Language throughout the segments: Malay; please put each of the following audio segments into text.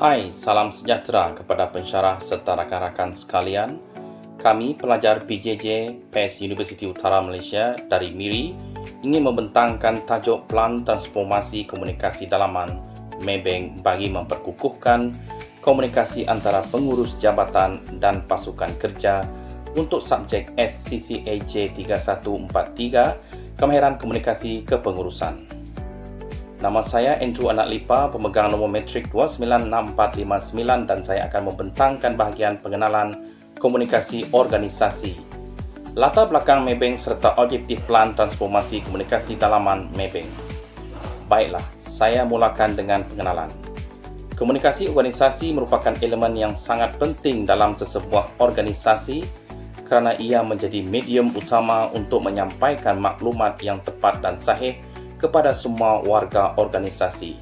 Hai, salam sejahtera kepada pensyarah serta rakan-rakan sekalian. Kami, pelajar PJJ PES Universiti Utara Malaysia dari MIRI, ingin membentangkan tajuk Pelan Transformasi Komunikasi Dalaman Maybank bagi memperkukuhkan komunikasi antara pengurus jabatan dan pasukan kerja untuk subjek SCCAJ 3143, Kemahiran Komunikasi Kepengurusan. Nama saya Andrew Anak Lipa, pemegang nombor metrik 296459 dan saya akan membentangkan bahagian pengenalan komunikasi organisasi. Latar belakang Maybank serta objektif pelan transformasi komunikasi dalaman Maybank. Baiklah, saya mulakan dengan pengenalan. Komunikasi organisasi merupakan elemen yang sangat penting dalam sesebuah organisasi kerana ia menjadi medium utama untuk menyampaikan maklumat yang tepat dan sahih kepada semua warga organisasi.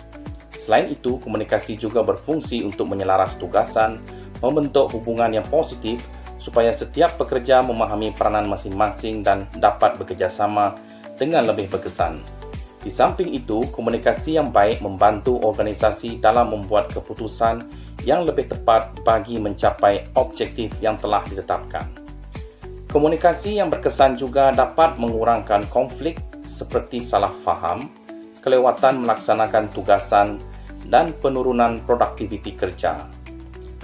Selain itu, komunikasi juga berfungsi untuk menyelaras tugasan, membentuk hubungan yang positif supaya setiap pekerja memahami peranan masing-masing dan dapat bekerjasama dengan lebih berkesan. Di samping itu, komunikasi yang baik membantu organisasi dalam membuat keputusan yang lebih tepat bagi mencapai objektif yang telah ditetapkan. Komunikasi yang berkesan juga dapat mengurangkan konflik seperti salah faham, kelewatan melaksanakan tugasan, dan penurunan produktiviti kerja.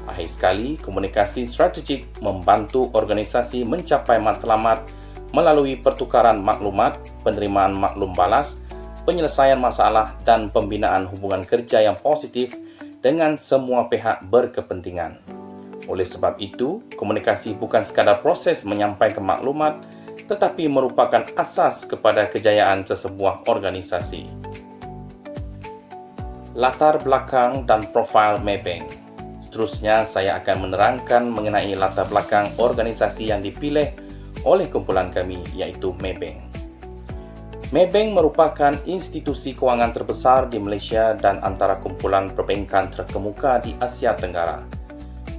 Akhir sekali, komunikasi strategik membantu organisasi mencapai matlamat melalui pertukaran maklumat, penerimaan maklum balas, penyelesaian masalah dan pembinaan hubungan kerja yang positif dengan semua pihak berkepentingan. Oleh sebab itu, komunikasi bukan sekadar proses menyampaikan maklumat, tetapi merupakan asas kepada kejayaan sesebuah organisasi. Latar belakang dan profil Maybank. Seterusnya, saya akan menerangkan mengenai latar belakang organisasi yang dipilih oleh kumpulan kami, iaitu Maybank. Maybank merupakan institusi kewangan terbesar di Malaysia dan antara kumpulan perbankan terkemuka di Asia Tenggara.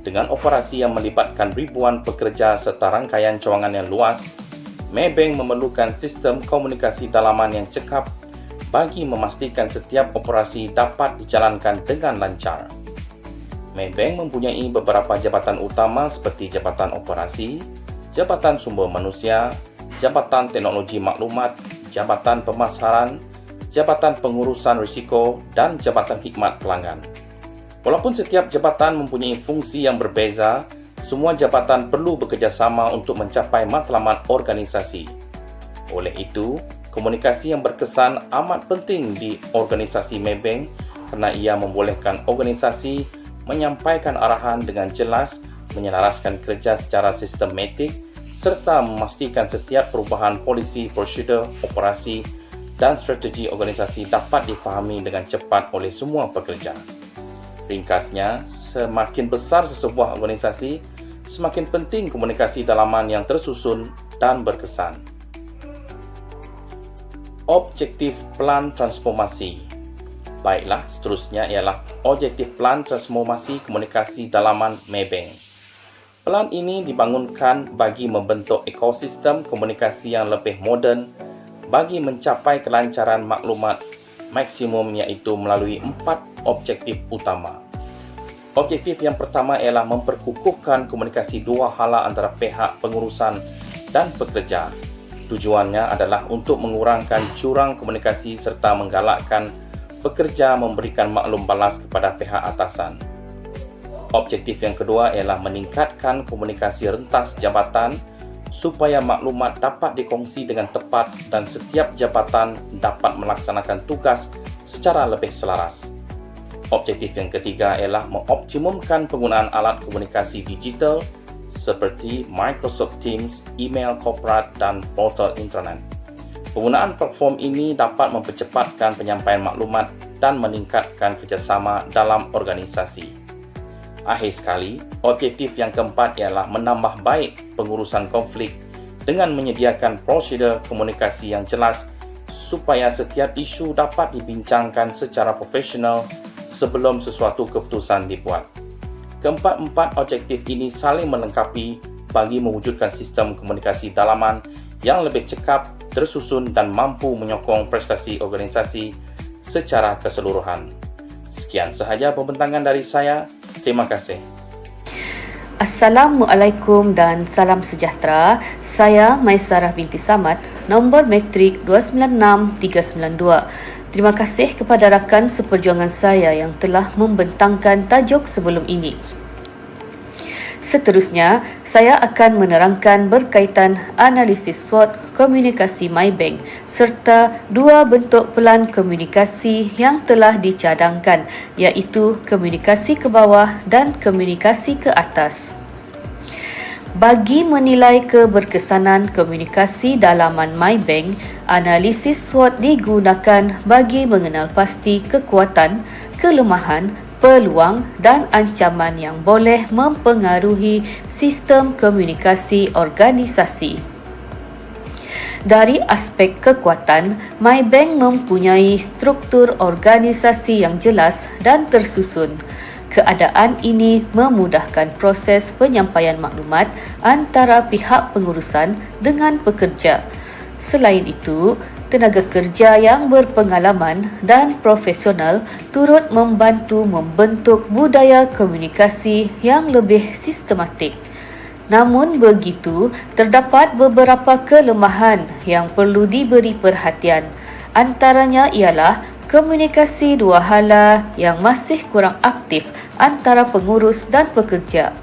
Dengan operasi yang melibatkan ribuan pekerja serta rangkaian cawangan yang luas, Maybank memerlukan sistem komunikasi dalaman yang cekap bagi memastikan setiap operasi dapat dijalankan dengan lancar. Maybank mempunyai beberapa jabatan utama seperti Jabatan Operasi, Jabatan Sumber Manusia, Jabatan Teknologi Maklumat, Jabatan Pemasaran, Jabatan Pengurusan Risiko dan Jabatan Khidmat Pelanggan. Walaupun setiap jabatan mempunyai fungsi yang berbeza, semua jabatan perlu bekerjasama untuk mencapai matlamat organisasi. Oleh itu, komunikasi yang berkesan amat penting di organisasi Maybank kerana ia membolehkan organisasi menyampaikan arahan dengan jelas, menyelaraskan kerja secara sistematik serta memastikan setiap perubahan polisi, prosedur, operasi dan strategi organisasi dapat difahami dengan cepat oleh semua pekerja. Ringkasnya, semakin besar sesebuah organisasi, semakin penting komunikasi dalaman yang tersusun dan berkesan. Objektif pelan transformasi. Baiklah, seterusnya ialah objektif pelan transformasi komunikasi dalaman Maybank. Pelan ini dibangunkan bagi membentuk ekosistem komunikasi yang lebih moden bagi mencapai kelancaran maklumat maksimum iaitu melalui 4 objektif utama. Objektif yang pertama ialah memperkukuhkan komunikasi dua hala antara pihak pengurusan dan pekerja. Tujuannya adalah untuk mengurangkan jurang komunikasi serta menggalakkan pekerja memberikan maklum balas kepada pihak atasan. Objektif yang kedua ialah meningkatkan komunikasi rentas jabatan supaya maklumat dapat dikongsi dengan tepat dan setiap jabatan dapat melaksanakan tugas secara lebih selaras. Objektif yang ketiga ialah mengoptimumkan penggunaan alat komunikasi digital seperti Microsoft Teams, email korporat dan portal intranet. Penggunaan platform ini dapat mempercepatkan penyampaian maklumat dan meningkatkan kerjasama dalam organisasi. Akhir sekali, objektif yang keempat ialah menambah baik pengurusan konflik dengan menyediakan prosedur komunikasi yang jelas supaya setiap isu dapat dibincangkan secara profesional sebelum sesuatu keputusan dibuat. Keempat-empat objektif ini saling melengkapi bagi mewujudkan sistem komunikasi dalaman yang lebih cekap, tersusun dan mampu menyokong prestasi organisasi secara keseluruhan. Sekian sahaja pembentangan dari saya. Terima kasih. Assalamualaikum dan salam sejahtera. Saya Maisarah binti Samad, nombor matrik 296392. Terima kasih kepada rakan seperjuangan saya yang telah membentangkan tajuk sebelum ini. Seterusnya, saya akan menerangkan berkaitan analisis SWOT komunikasi Maybank serta dua bentuk pelan komunikasi yang telah dicadangkan, iaitu komunikasi ke bawah dan komunikasi ke atas. Bagi menilai keberkesanan komunikasi dalaman Maybank, analisis SWOT digunakan bagi mengenal pasti kekuatan, kelemahan, peluang dan ancaman yang boleh mempengaruhi sistem komunikasi organisasi. Dari aspek kekuatan, Maybank mempunyai struktur organisasi yang jelas dan tersusun. Keadaan ini memudahkan proses penyampaian maklumat antara pihak pengurusan dengan pekerja. Selain itu, tenaga kerja yang berpengalaman dan profesional turut membantu membentuk budaya komunikasi yang lebih sistematik. Namun begitu, terdapat beberapa kelemahan yang perlu diberi perhatian. Antaranya ialah komunikasi dua hala yang masih kurang aktif antara pengurus dan pekerja.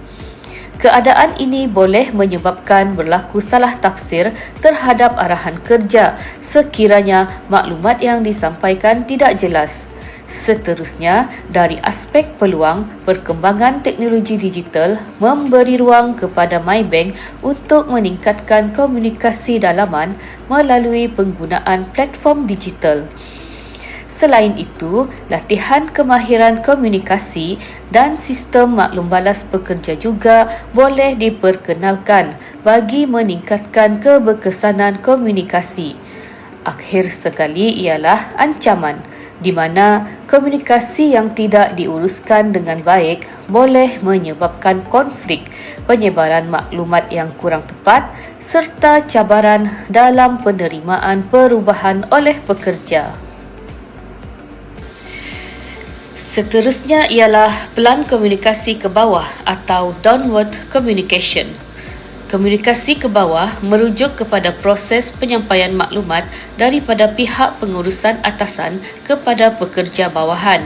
Keadaan ini boleh menyebabkan berlaku salah tafsir terhadap arahan kerja sekiranya maklumat yang disampaikan tidak jelas. Seterusnya, dari aspek peluang, perkembangan teknologi digital memberi ruang kepada Maybank untuk meningkatkan komunikasi dalaman melalui penggunaan platform digital. Selain itu, latihan kemahiran komunikasi dan sistem maklum balas pekerja juga boleh diperkenalkan bagi meningkatkan keberkesanan komunikasi. Akhir sekali ialah ancaman, di mana komunikasi yang tidak diuruskan dengan baik boleh menyebabkan konflik, penyebaran maklumat yang kurang tepat serta cabaran dalam penerimaan perubahan oleh pekerja. Seterusnya ialah pelan komunikasi ke bawah atau downward communication. Komunikasi ke bawah merujuk kepada proses penyampaian maklumat daripada pihak pengurusan atasan kepada pekerja bawahan.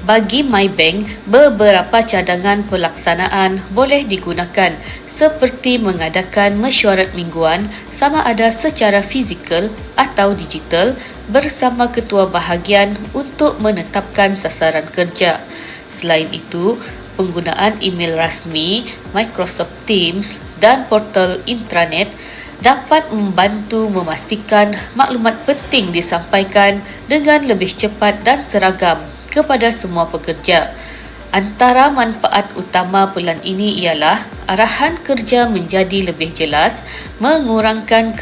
Bagi Maybank, beberapa cadangan pelaksanaan boleh digunakan seperti mengadakan mesyuarat mingguan sama ada secara fizikal atau digital bersama ketua bahagian untuk menetapkan sasaran kerja. Selain itu, penggunaan email rasmi, Microsoft Teams dan portal intranet dapat membantu memastikan maklumat penting disampaikan dengan lebih cepat dan seragam kepada semua pekerja. Antara manfaat utama pelan ini ialah arahan kerja menjadi lebih jelas, mengurangkan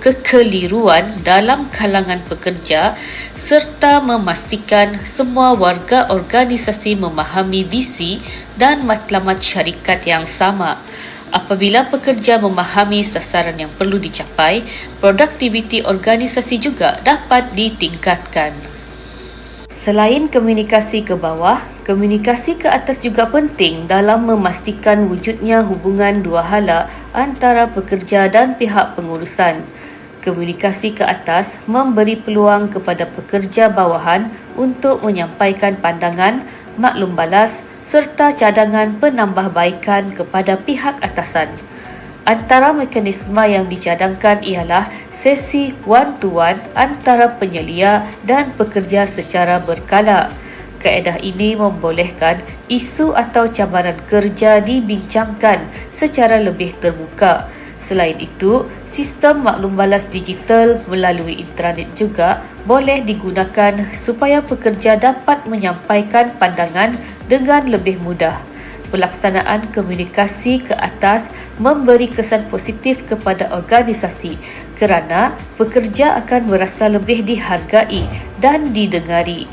kekeliruan dalam kalangan pekerja serta memastikan semua warga organisasi memahami visi dan matlamat syarikat yang sama. Apabila pekerja memahami sasaran yang perlu dicapai, produktiviti organisasi juga dapat ditingkatkan. Selain komunikasi ke bawah, komunikasi ke atas juga penting dalam memastikan wujudnya hubungan dua hala antara pekerja dan pihak pengurusan. Komunikasi ke atas memberi peluang kepada pekerja bawahan untuk menyampaikan pandangan, maklum balas serta cadangan penambahbaikan kepada pihak atasan. Antara mekanisme yang dicadangkan ialah sesi one-to-one antara penyelia dan pekerja secara berkala. Kaedah ini membolehkan isu atau cabaran kerja dibincangkan secara lebih terbuka. Selain itu, sistem maklum balas digital melalui intranet juga boleh digunakan supaya pekerja dapat menyampaikan pandangan dengan lebih mudah. Pelaksanaan komunikasi ke atas memberi kesan positif kepada organisasi kerana pekerja akan merasa lebih dihargai dan didengari.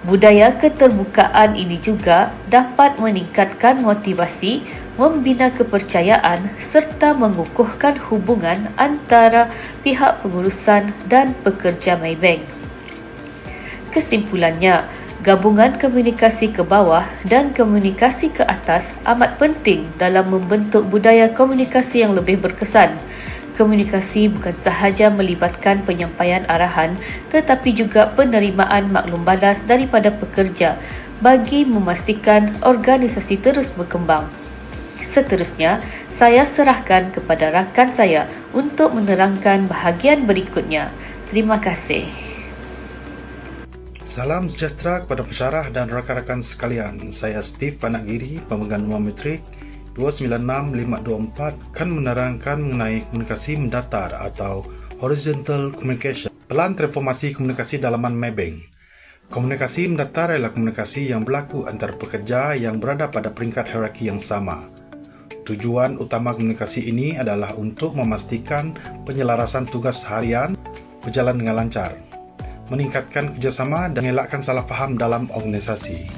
Budaya keterbukaan ini juga dapat meningkatkan motivasi, membina kepercayaan serta mengukuhkan hubungan antara pihak pengurusan dan pekerja Maybank. Kesimpulannya, Gabungan komunikasi ke bawah dan komunikasi ke atas amat penting dalam membentuk budaya komunikasi yang lebih berkesan. Komunikasi bukan sahaja melibatkan penyampaian arahan tetapi juga penerimaan maklum balas daripada pekerja bagi memastikan organisasi terus berkembang. Seterusnya, saya serahkan kepada rakan saya untuk menerangkan bahagian berikutnya. Terima kasih. Salam sejahtera kepada pensyarah dan rakan-rakan sekalian. Saya Steve Panagiri, pemegang nombor metrik 296524 akan menerangkan mengenai komunikasi mendatar atau horizontal communication, pelan transformasi komunikasi dalaman Maybank. Komunikasi mendatar adalah komunikasi yang berlaku antara pekerja yang berada pada peringkat hierarki yang sama. Tujuan utama komunikasi ini adalah untuk memastikan penyelarasan tugas harian berjalan dengan lancar, meningkatkan kerjasama dan mengelakkan salah faham dalam organisasi.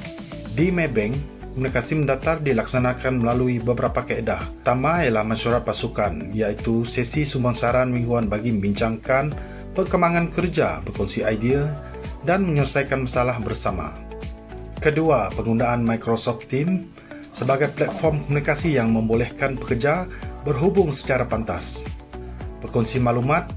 Di Maybank, komunikasi mendatar dilaksanakan melalui beberapa kaedah. Pertama ialah mesyuarat pasukan, iaitu sesi sumbangsaran mingguan bagi membincangkan perkembangan kerja, berkongsi idea dan menyelesaikan masalah bersama. Kedua, penggunaan Microsoft Teams sebagai platform komunikasi yang membolehkan pekerja berhubung secara pantas, berkongsi maklumat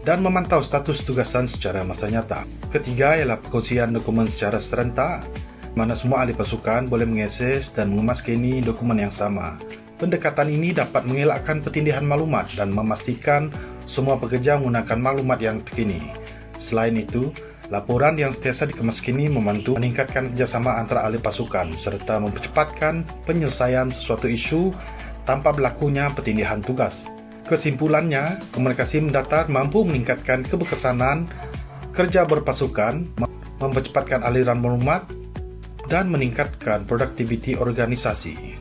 dan memantau status tugasan secara masa nyata. Ketiga ialah perkongsian dokumen secara serentak, mana semua ahli pasukan boleh mengakses dan mengemaskini dokumen yang sama. Pendekatan ini dapat mengelakkan pertindihan maklumat dan memastikan semua pekerja menggunakan maklumat yang terkini. Selain itu, laporan yang sentiasa dikemaskini membantu meningkatkan kerjasama antara ahli pasukan serta mempercepatkan penyelesaian sesuatu isu tanpa berlakunya pertindihan tugas. Kesimpulannya, komunikasi mendatar mampu meningkatkan keberkesanan kerja berpasukan, mempercepatkan aliran maklumat dan meningkatkan produktiviti organisasi.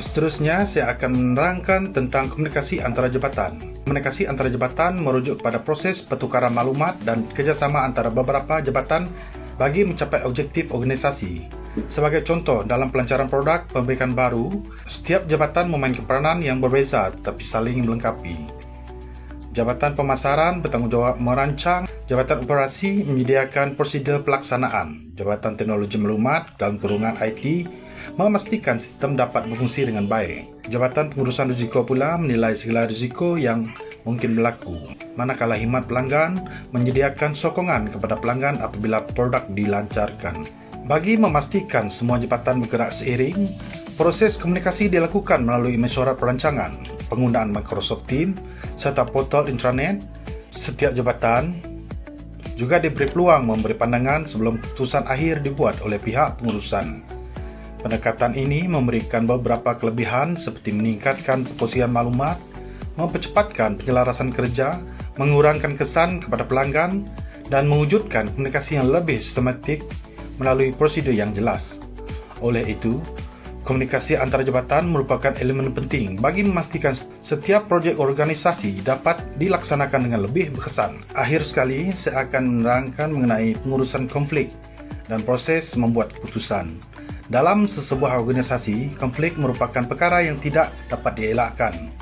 Seterusnya, saya akan menerangkan tentang komunikasi antara jabatan. Komunikasi antara jabatan merujuk kepada proses pertukaran maklumat dan kerjasama antara beberapa jabatan bagi mencapai objektif organisasi. Sebagai contoh, dalam pelancaran produk pembibitan baru, setiap jabatan memainkan peranan yang berbeza tetapi saling melengkapi. Jabatan pemasaran bertanggungjawab merancang, jabatan operasi menyediakan prosedur pelaksanaan, jabatan teknologi maklumat dalam kurungan IT memastikan sistem dapat berfungsi dengan baik. Jabatan pengurusan risiko pula menilai segala risiko yang mungkin berlaku, manakala khidmat pelanggan menyediakan sokongan kepada pelanggan apabila produk dilancarkan. Bagi memastikan semua jabatan bergerak seiring, proses komunikasi dilakukan melalui mesyuarat perancangan, penggunaan Microsoft Teams serta portal intranet. Setiap jabatan juga diberi peluang memberi pandangan sebelum keputusan akhir dibuat oleh pihak pengurusan. Pendekatan ini memberikan beberapa kelebihan seperti meningkatkan perkongsian maklumat, mempercepatkan penyelarasan kerja, mengurangkan kesan kepada pelanggan dan mewujudkan komunikasi yang lebih sistematik melalui prosedur yang jelas. Oleh itu, komunikasi antara jabatan merupakan elemen penting bagi memastikan setiap projek organisasi dapat dilaksanakan dengan lebih berkesan. Akhir sekali, saya akan menerangkan mengenai pengurusan konflik dan proses membuat keputusan. Dalam sesebuah organisasi, konflik merupakan perkara yang tidak dapat dielakkan.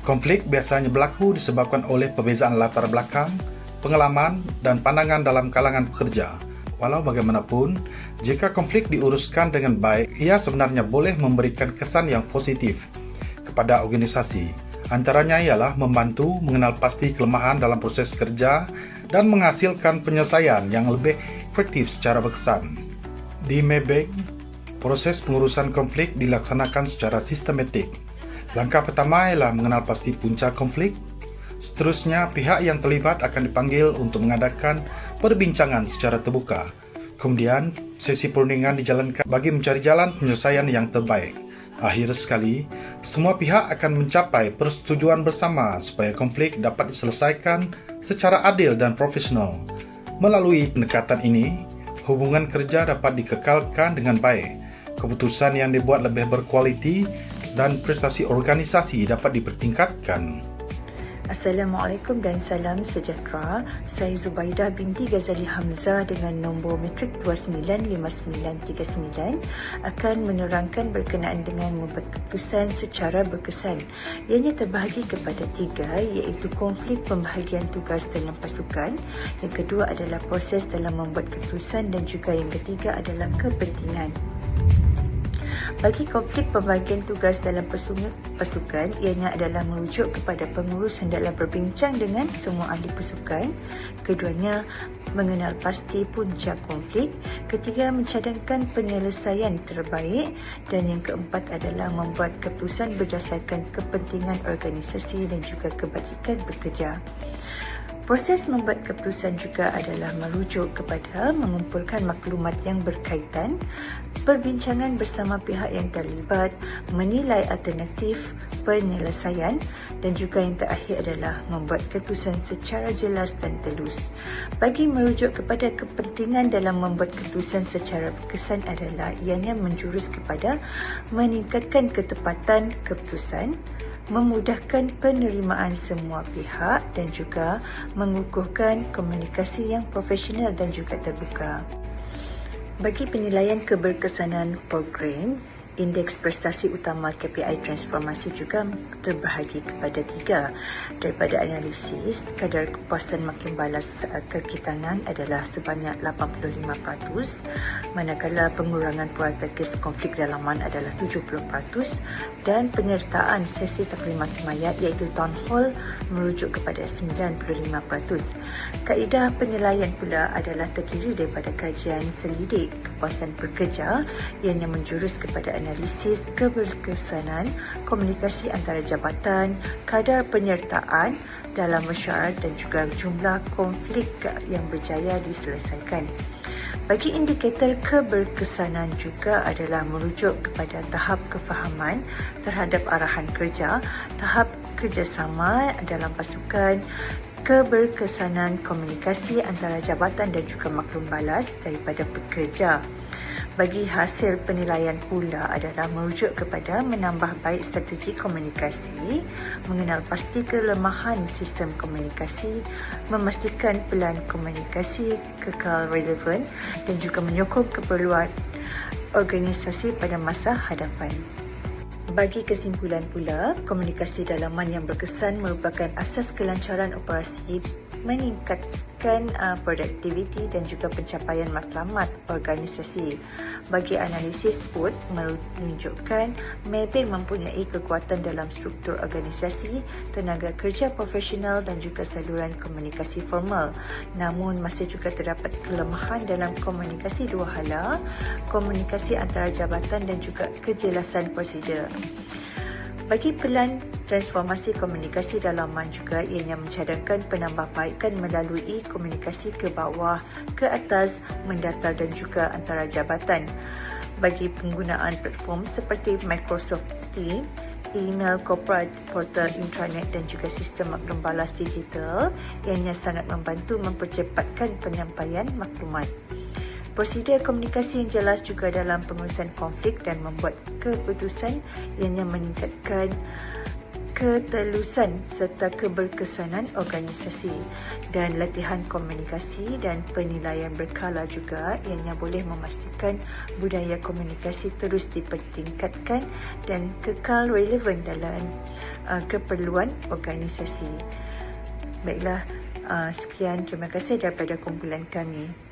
Konflik biasanya berlaku disebabkan oleh perbezaan latar belakang, pengalaman dan pandangan dalam kalangan pekerja. Walau bagaimanapun, jika konflik diuruskan dengan baik, ia sebenarnya boleh memberikan kesan yang positif kepada organisasi. Antaranya ialah membantu mengenal pasti kelemahan dalam proses kerja dan menghasilkan penyelesaian yang lebih efektif secara berkesan. Di Maybank, proses pengurusan konflik dilaksanakan secara sistematik. Langkah pertama ialah mengenal pasti punca konflik. Seterusnya, pihak yang terlibat akan dipanggil untuk mengadakan perbincangan secara terbuka. Kemudian, sesi perundingan dijalankan bagi mencari jalan penyelesaian yang terbaik. Akhir sekali, semua pihak akan mencapai persetujuan bersama supaya konflik dapat diselesaikan secara adil dan profesional. Melalui pendekatan ini, hubungan kerja dapat dikekalkan dengan baik, keputusan yang dibuat lebih berkualiti dan prestasi organisasi dapat dipertingkatkan. Assalamualaikum dan salam sejahtera. Saya Zubaidah binti Ghazali Hamzah dengan nombor matrik 295939 akan menerangkan berkenaan dengan membuat keputusan secara berkesan. Ianya terbahagi kepada 3, iaitu konflik pembahagian tugas dalam pasukan. Yang kedua adalah proses dalam membuat keputusan dan juga yang ketiga adalah kepentingan. Bagi konflik pembahagian tugas dalam pasukan, ianya adalah merujuk kepada pengurus hendaklah berbincang dengan semua ahli pasukan. Keduanya, mengenal pasti puncak konflik. Ketiga, mencadangkan penyelesaian terbaik. Dan yang keempat adalah membuat keputusan berdasarkan kepentingan organisasi dan juga kebajikan bekerja. Proses membuat keputusan juga adalah merujuk kepada mengumpulkan maklumat yang berkaitan, perbincangan bersama pihak yang terlibat, menilai alternatif penyelesaian dan juga yang terakhir adalah membuat keputusan secara jelas dan telus. Bagi merujuk kepada kepentingan dalam membuat keputusan secara berkesan adalah ianya menjurus kepada meningkatkan ketepatan keputusan, memudahkan penerimaan semua pihak dan juga mengukuhkan komunikasi yang profesional dan juga terbuka. Bagi penilaian keberkesanan program, indeks prestasi utama KPI transformasi juga terbahagi kepada 3. Daripada analisis, kadar kepuasan maklum balas kekitangan adalah sebanyak 85%, manakala pengurangan purata kes konflik dalaman adalah 70% dan penyertaan sesi taklimat himayat iaitu town hall merujuk kepada 95%. Kaedah penilaian pula adalah terdiri daripada kajian selidik kepuasan pekerja yang menjurus kepada analisis keberkesanan, komunikasi antara jabatan, kadar penyertaan dalam mesyuarat dan juga jumlah konflik yang berjaya diselesaikan. Bagi indikator keberkesanan juga adalah merujuk kepada tahap kefahaman terhadap arahan kerja, tahap kerjasama dalam pasukan, keberkesanan komunikasi antara jabatan dan juga maklum balas daripada pekerja. Bagi hasil penilaian pula adalah merujuk kepada menambah baik strategi komunikasi, mengenal pasti kelemahan sistem komunikasi, memastikan pelan komunikasi kekal relevan dan juga menyokong keperluan organisasi pada masa hadapan. Bagi kesimpulan pula, komunikasi dalaman yang berkesan merupakan asas kelancaran operasi, meningkatkan produktiviti dan juga pencapaian matlamat organisasi. Bagi analisis pun menunjukkan Maybank mempunyai kekuatan dalam struktur organisasi, tenaga kerja profesional dan juga saluran komunikasi formal. Namun masih juga terdapat kelemahan dalam komunikasi dua hala, komunikasi antara jabatan dan juga kejelasan prosedur. Bagi pelan transformasi komunikasi dalaman juga ianya mencadangkan penambahbaikan melalui komunikasi ke bawah, ke atas, mendatar dan juga antara jabatan. Bagi penggunaan platform seperti Microsoft Teams, email corporate, portal intranet dan juga sistem maklum balas digital ianya sangat membantu mempercepatkan penyampaian maklumat. Prosedur komunikasi yang jelas juga dalam pengurusan konflik dan membuat keputusan ianya meningkatkan ketelusan serta keberkesanan organisasi, dan latihan komunikasi dan penilaian berkala juga ianya boleh memastikan budaya komunikasi terus dipertingkatkan dan kekal relevan dalam keperluan organisasi. Baiklah, sekian, terima kasih daripada kumpulan kami.